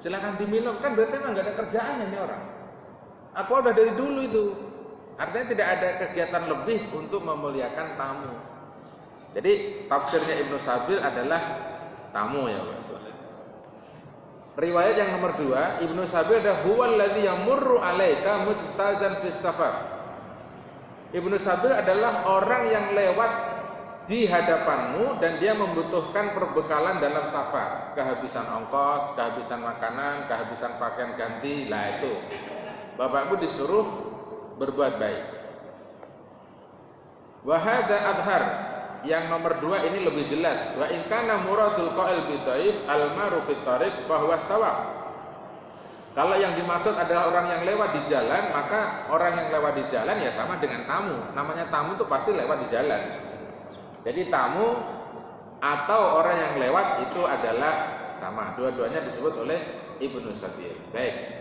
Silakan diminum, kan berarti memang nggak ada kerjaan ini orang. Aku udah dari dulu itu. Artinya tidak ada kegiatan lebih untuk memuliakan tamu. Jadi tafsirnya Ibnu Sabil adalah tamu ya Pak. Riwayat yang nomor 2, Ibnu Sabil ada huwal ladzi yamurru 'alaika mujtazan fis safar. Ibnu Sabil adalah orang yang lewat di hadapanmu dan dia membutuhkan perbekalan dalam safar, kehabisan ongkos, kehabisan makanan, kehabisan pakaian ganti. Lah itu bapakmu disuruh berbuat baik. Wa hadza adhar, yang nomor 2 ini lebih jelas. Wa in kana muradul qail bi dhaif al maru fit tariq fa huwa sawab. Kalau yang dimaksud adalah orang yang lewat di jalan, maka orang yang lewat di jalan ya sama dengan tamu. Namanya tamu itu pasti lewat di jalan. Jadi tamu atau orang yang lewat itu adalah sama. Dua-duanya disebut oleh Ibnu Sabil. Baik.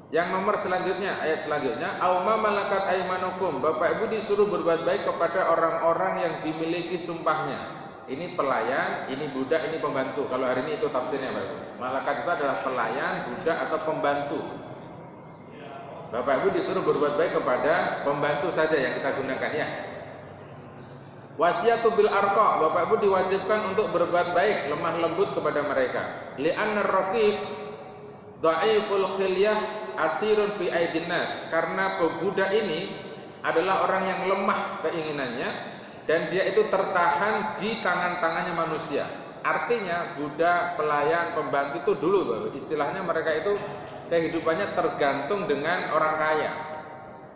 Yang nomor selanjutnya, ayat selanjutnya, auma malakat aimanukum. Bapak Ibu disuruh berbuat baik kepada orang-orang yang dimiliki sumpahnya. Ini pelayan, ini budak, ini pembantu. Kalau hari ini itu tafsirnya, Bapak Ibu. Malakat itu adalah pelayan, budak atau pembantu. Bapak Ibu disuruh berbuat baik kepada pembantu saja yang kita gunakan ya. Wasiatu bil arqa, Bapak Ibu diwajibkan untuk berbuat baik, lemah lembut kepada mereka. Li'annar raqiq dhaiful khilyah asirun fi aidin nas, karena pemuda ini adalah orang yang lemah keinginannya dan dia itu tertahan di tangan-tangannya manusia. Artinya budak, pelayan, pembantu itu dulu istilahnya mereka itu kehidupannya tergantung dengan orang kaya,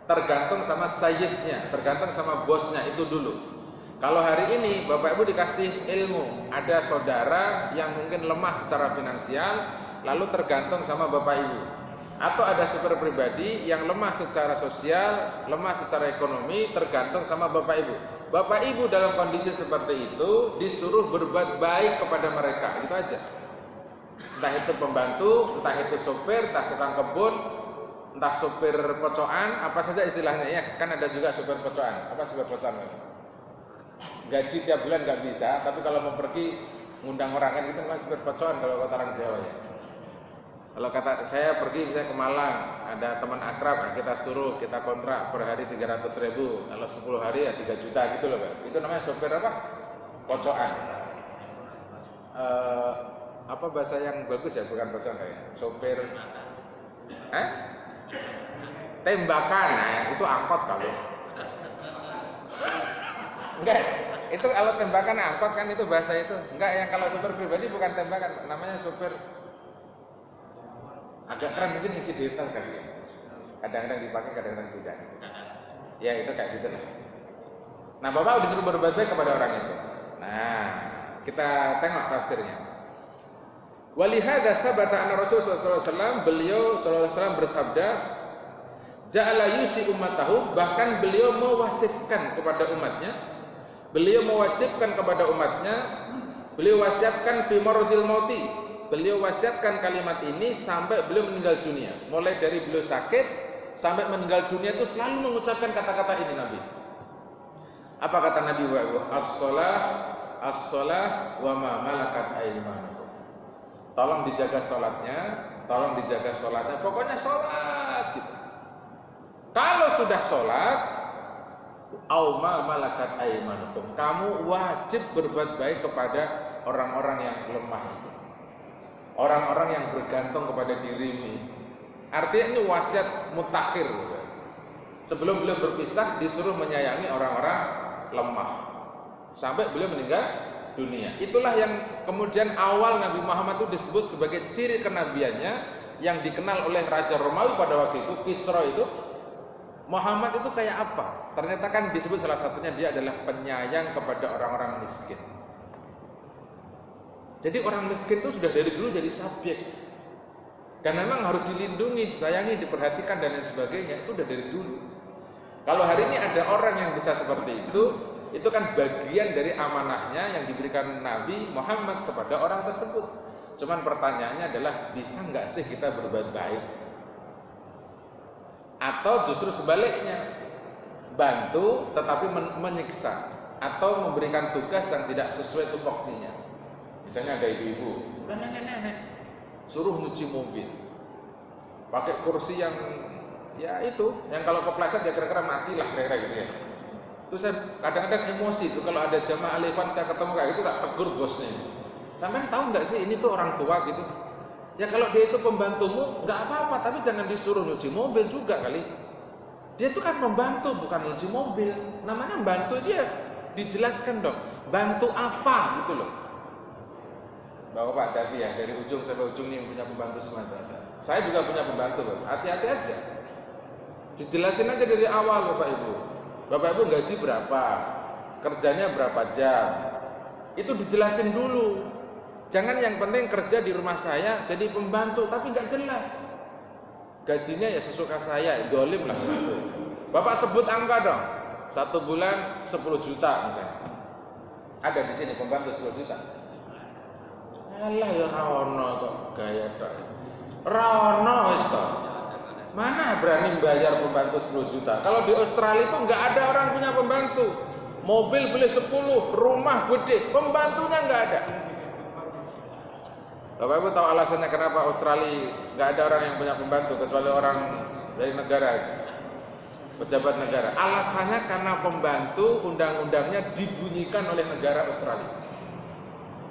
tergantung sama sayyidnya, tergantung sama bosnya itu dulu. Kalau hari ini Bapak Ibu dikasih ilmu, ada saudara yang mungkin lemah secara finansial lalu tergantung sama Bapak Ibu. Atau ada supir pribadi yang lemah secara sosial, lemah secara ekonomi, tergantung sama Bapak Ibu. Bapak Ibu dalam kondisi seperti itu disuruh berbuat baik kepada mereka, itu aja. Entah itu pembantu, entah itu supir, entah tukang kebun, entah supir pocokan, apa saja istilahnya ya. Kan ada juga supir pocokan. Apa supir pocokan? Gaji tiap bulan nggak bisa, tapi kalau mau pergi ngundang orang kan itu kan supir pocokan kalau kata orang Jawa ya. Kalau kata saya pergi misalnya ke Malang, ada teman akrab, kita suruh, kita kontrak per hari 300.000, kalau 10 hari ya 3 juta gitu loh Pak. Itu namanya sopir apa? Pocokan. Apa bahasa yang bagus ya, bukan pocokan kayak sopir tembakan, nah itu angkot kali. Enggak, itu kalau tembakan angkot kan itu bahasa itu. Enggak, yang kalau sopir pribadi bukan tembakan, namanya sopir. Agak keren mungkin isi detail kali ya. Kadang-kadang dipakai, kadang-kadang tidak. Ya itu kayak gitu lah. Nah Bapak disuruh berbuat baik kepada orang itu. Nah kita tengok tafsirnya. Walihada sabata anna Rasulullah SAW, beliau SAW bersabda, ja'ala yusi ummatahu, bahkan beliau mewasitkan kepada umatnya, beliau mewajibkan kepada umatnya, beliau wasiatkan fi maradil mauti. Beliau wasiatkan kalimat ini sampai beliau meninggal dunia. Mulai dari beliau sakit sampai meninggal dunia itu selalu mengucapkan kata-kata ini Nabi. Apa kata Nabi? As-shalah wa ma malakat aymanukum. Tolong dijaga sholatnya, tolong dijaga sholatnya. Pokoknya sholat gitu. Kalau sudah sholat, au ma malakat aymanukum, kamu wajib berbuat baik kepada orang-orang yang lemah itu. Orang-orang yang bergantung kepada dirimu. Artinya ini wasiat mutakhir. Sebelum beliau berpisah disuruh menyayangi orang-orang lemah sampai beliau meninggal dunia. Itulah yang kemudian awal Nabi Muhammad itu disebut sebagai ciri kenabiannya yang dikenal oleh Raja Romawi pada waktu itu, Kisra itu. Muhammad itu kayak apa? Ternyata kan disebut salah satunya dia adalah penyayang kepada orang-orang miskin. Jadi orang miskin itu sudah dari dulu jadi subjek. Karena memang harus dilindungi, disayangi, diperhatikan dan lain sebagainya. Itu sudah dari dulu. Kalau hari ini ada orang yang bisa seperti itu kan bagian dari amanahnya yang diberikan Nabi Muhammad kepada orang tersebut. Cuman pertanyaannya adalah bisa nggak sih kita berbuat baik? Atau justru sebaliknya, bantu tetapi menyiksa atau memberikan tugas yang tidak sesuai tupoksinya. Misalnya ada ibu-ibu, udah nenek-nenek, suruh nyuci mobil. Pakai kursi yang ya itu, yang kalau kepleset ya kira-kira matilah kira-kira gitu ya. Itu saya kadang-kadang emosi tuh kalau ada jamaah Alifan saya ketemu kayak gitu, tak tegur bosnya. Sampai tahu nggak sih ini tuh orang tua gitu. Ya kalau dia itu pembantumu nggak apa-apa, tapi jangan disuruh nyuci mobil juga kali. Dia itu kan membantu bukan nyuci mobil. Namanya membantu, dia dijelaskan dong. Bantu apa gitu loh. Bapak hati ya, dari ujung sampai ujung nih yang punya pembantu semua ada. Saya juga punya pembantu, Bapak. Hati-hati aja. Dijelasin aja dari awal Bapak Ibu. Bapak Ibu gaji berapa? Kerjanya berapa jam? Itu dijelasin dulu. Jangan yang penting kerja di rumah saya jadi pembantu tapi nggak jelas. Gajinya ya sesuka saya, dolim lah. Bapak sebut angka dong. 1 bulan 10 juta misalnya. Ada di sini pembantu 10 juta. Alah ya Rawono kok gaya tok. Rawono wis to. Mana berani bayar pembantu 10 juta? Kalau di Australia itu nggak ada orang punya pembantu. Mobil beli 10, rumah gede, pembantunya nggak ada. Bapak Ibu tahu alasannya kenapa Australia nggak ada orang yang punya pembantu kecuali orang dari negara, pejabat negara. Alasannya karena pembantu undang-undangnya dibunyikan oleh negara Australia.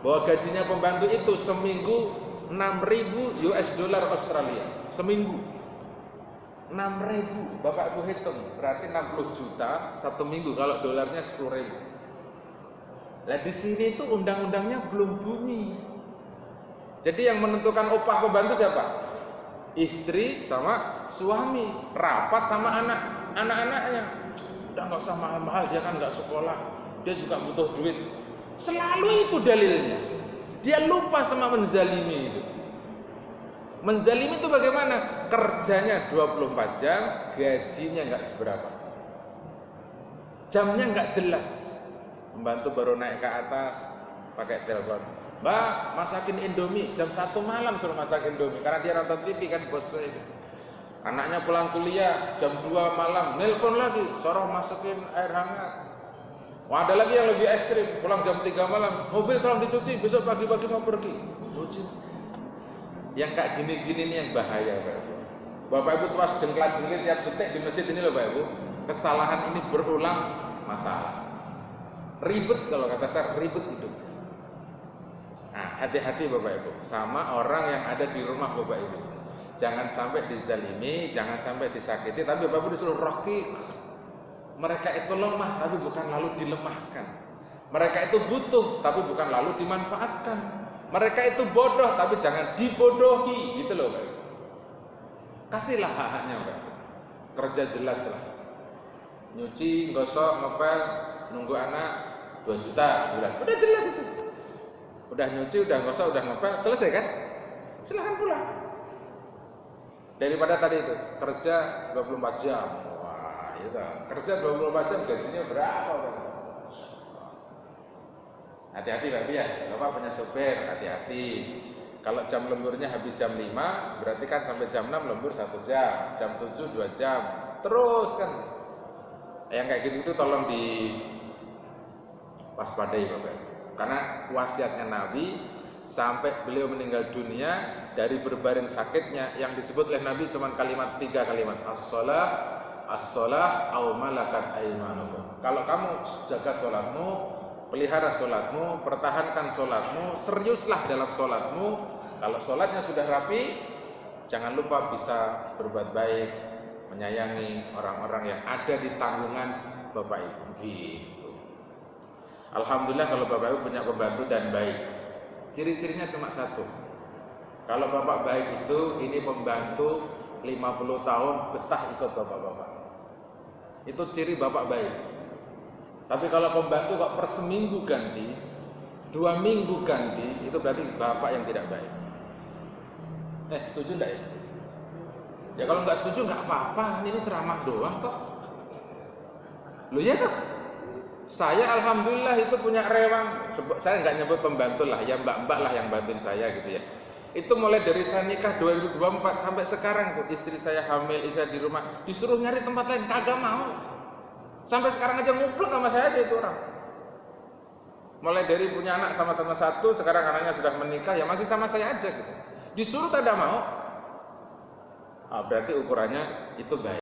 Bahwa gajinya pembantu itu seminggu 6.000 US dollar Australia. Seminggu 6.000. Bapak Ibu hitung, berarti 60 juta 1 minggu kalau dolarnya 10.000. Nah di sini itu undang-undangnya belum bunyi. Jadi yang menentukan upah pembantu siapa? Istri sama suami, rapat sama anak-anaknya. Udah nggak usah mahal-mahal, dia kan nggak sekolah, dia juga butuh duit. Selalu itu dalilnya. Dia lupa sama menzalimi itu. Menzalimi itu bagaimana? Kerjanya 24 jam, gajinya nggak seberapa. Jamnya nggak jelas. Pembantu baru naik ke atas, pakai telepon. Mbak, masakin Indomie, jam 1 malam suruh masak Indomie. Karena dia nonton TV kan bosnya itu. Anaknya pulang kuliah, jam 2 malam, nelpon lagi, suruh masakin air hangat. Wah, ada lagi yang lebih ekstrim, pulang jam 3 malam, mobil tolong dicuci, besok pagi-pagi mau pergi. Cuci. Yang kayak gini-gini nih yang bahaya, Bapak Ibu. Bapak Ibu pas jengklat-jengklit tiap detik di masjid ini loh Bapak Ibu. Kesalahan ini berulang masalah. Ribet kalau kata saya, ribet hidup. Nah, hati-hati Bapak Ibu sama orang yang ada di rumah Bapak Ibu. Jangan sampai dizalimi, jangan sampai disakiti, tapi Bapak Ibu disuruh raqiq. Mereka itu lemah tapi bukan lalu dilemahkan. Mereka itu butuh tapi bukan lalu dimanfaatkan. Mereka itu bodoh tapi jangan dibodohi, gitu loh Bapak Ibu. Kasihlah hak-haknya Bapak Ibu. Kerja jelas lah. Nyuci, gosok, ngepel, nunggu anak 2 juta sebulan. Udah jelas itu. Udah nyuci, udah gosok, udah ngepel, selesai kan? Silahkan pulang. Daripada tadi itu kerja 24 jam. Wah, itu kerja 24 jam gajinya berapa? Hati-hati Bapak ya. Bapak punya sopir, hati-hati. Kalau jam lemburnya habis jam 5, berarti kan sampai jam 6 lembur 1 jam, jam 7 2 jam. Terus kan. Yang kayak gitu itu tolong diwaspadai Bapak. Karena wasiatnya Nabi sampai beliau meninggal dunia dari berbaring sakitnya yang disebut oleh Nabi cuma kalimat 3 kalimat as-shalah as-shalah au malakat aymanukum. Kalau kamu jaga sholatmu, pelihara sholatmu, pertahankan sholatmu, seriuslah dalam sholatmu. Kalau sholatnya sudah rapi, jangan lupa bisa berbuat baik, menyayangi orang-orang yang ada di tanggungan Bapak Ibu. Gitu. Alhamdulillah kalau Bapak Ibu punya pembantu dan baik. Ciri-cirinya cuma satu. Kalau Bapak baik itu, ini pembantu 50 tahun betah ikut Bapak-bapak. Itu ciri Bapak baik. Tapi kalau pembantu kok per seminggu ganti, 2 minggu ganti, itu berarti Bapak yang tidak baik. Setuju enggak ya? Ya kalau nggak setuju nggak apa-apa, ini ceramah doang kok. Loh ya kok? Saya alhamdulillah itu punya rewang. Saya nggak nyebut pembantu lah, ya mbak-mbak lah yang bantuin saya gitu ya. Itu mulai dari saya nikah 2024 sampai sekarang tuh istri saya hamil, istri di rumah, disuruh nyari tempat lain, kagak mau. Sampai sekarang aja nguplek sama saya aja itu orang. Mulai dari punya anak sama-sama satu, sekarang anaknya sudah menikah, ya masih sama saya aja gitu. Disuruh tidak mau, berarti ukurannya itu baik.